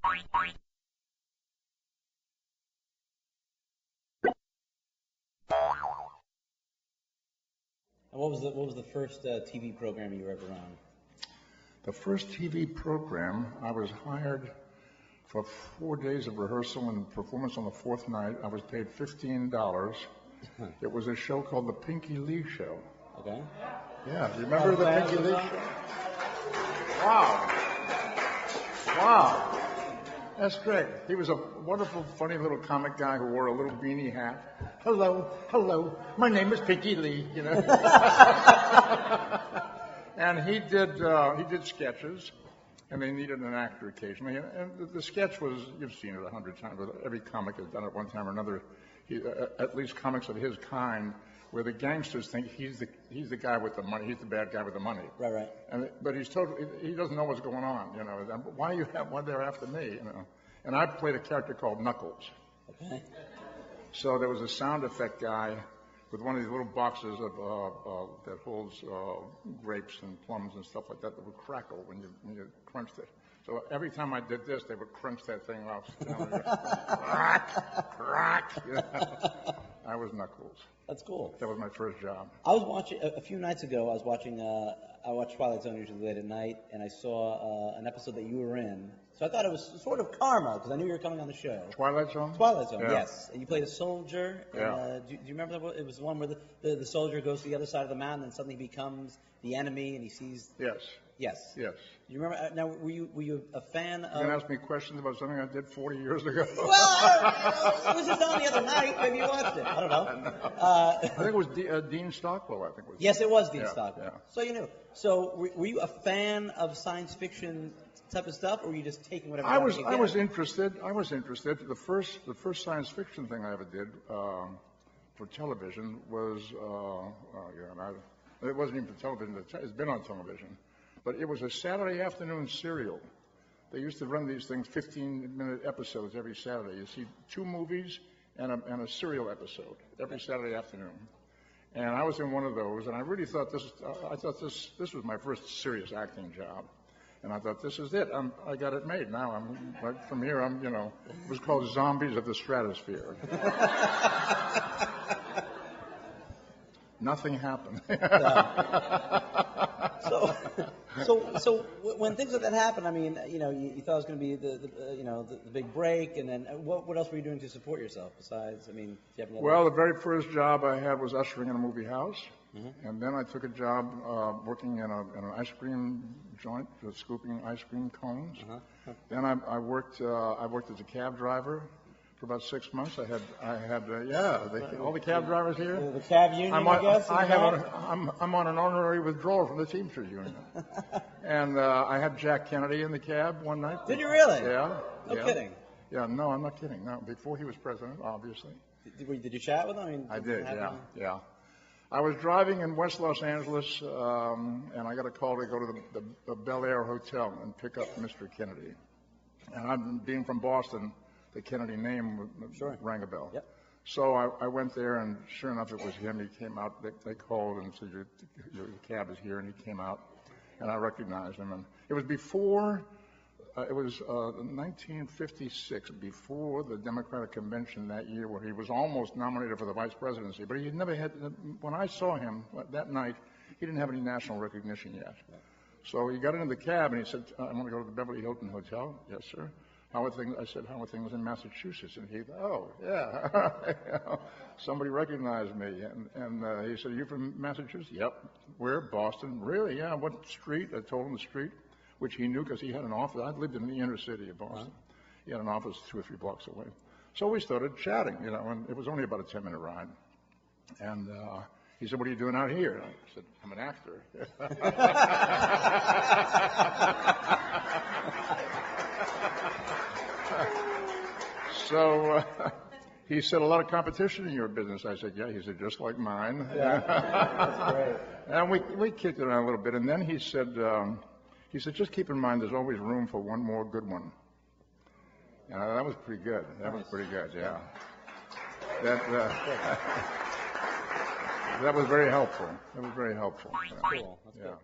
And what was the first TV program you were ever on? The first TV program, I was hired for 4 days of rehearsal and performance on the fourth night. I was paid $15. It was a show called The Pinky Lee Show. Okay. Yeah, do you remember The Pinky Lee Show? Wow. Wow. That's great. He was a wonderful, funny little comic guy who wore a little beanie hat. Hello, my name is Pinky Lee, you know. And he did sketches, and they needed an actor occasionally. And the sketch was, you've seen it 100 times, but every comic has done it one time or another. At least comics of his kind, where the gangsters think he's the guy with the money, he's the bad guy with the money. Right. But he doesn't know what's going on, you know. Why do you have one there after me, you know? And I played a character called Knuckles. Okay. So there was a sound effect guy with one of these little boxes that holds grapes and plums and stuff like that would crackle when you crunched it. So every time I did this, they would crunch that thing off. You know, crack. You know? I was Knuckles. That's cool. That was my first job. I was watching a few nights ago. I watch Twilight Zone usually late at night, and I saw an episode that you were in. So I thought it was sort of karma because I knew you were coming on the show. Twilight Zone? Twilight Zone, yeah. Yes. And you played a soldier. Yeah. And, do you remember that? It was the one where the soldier goes to the other side of the mountain and suddenly becomes the enemy, and he sees. Yes. Do you remember? Now, were you a fan of? You can ask me questions about something I did 40 years ago. Well, it was just on the other night. Maybe you watched it. I don't know. I think it was Dean Stockwell. I think it was. Yes, it was Dean Stockwell. Yeah. So you knew. So were you a fan of science fiction type of stuff, or were you just taking whatever? I was interested. The first science fiction thing I ever did for television was it wasn't even for television. It's been on television. But it was a Saturday afternoon serial. They used to run these things 15-minute episodes every Saturday. You see 2 movies and a serial episode every Saturday afternoon. And I was in one of those, and I really thought this was my first serious acting job. And I thought, this is it. I got it made. Now from here, it was called Zombies of the Stratosphere. Nothing happened. So when things like that happen, I mean, you thought it was going to be the big break, and then what else were you doing to support yourself besides? I mean, do you have another? Well, the very first job I had was ushering in a movie house, and then I took a job working in an ice cream joint, scooping ice cream cones. Then I worked as a cab driver for about 6 months. All the cab drivers here. The cab union, I guess. I'm on an honorary withdrawal from the Teamsters Union. And I had Jack Kennedy in the cab one night. Did you really? Yeah. No kidding. Yeah, no, I'm not kidding. No, before he was president, obviously. Did you chat with him? I did, yeah. I was driving in West Los Angeles, and I got a call to go to the Bel Air Hotel and pick up Mr. Kennedy. And being from Boston, the Kennedy name rang a bell. Yep. So I went there, and sure enough, it was him. He came out. They called and said, your cab is here, and he came out, and I recognized him. And it was before, it was 1956, before the Democratic Convention that year, where he was almost nominated for the vice presidency. But he had never had, when I saw him that night, he didn't have any national recognition yet. So he got into the cab, and he said, I want to go to the Beverly Hilton Hotel. Yes, sir. How are things? I said, how are things in Massachusetts? And he thought, oh, yeah. Somebody recognized me. And he said, are you from Massachusetts? Yep. Where? Boston. Really? Yeah. What street? I told him the street, which he knew because he had an office. I lived in the inner city of Boston. He had an office 2 or 3 blocks away. So we started chatting, and it was only about a 10-minute ride. And he said, what are you doing out here? And I said, I'm an actor. So he said, a lot of competition in your business. I said, yeah. He said, just like mine. Yeah, that's great. And we kicked it around a little bit. And then he said, just keep in mind there's always room for one more good one. And that was pretty good. That was pretty good, yeah. That was very helpful. That was very helpful. Cool. That's good.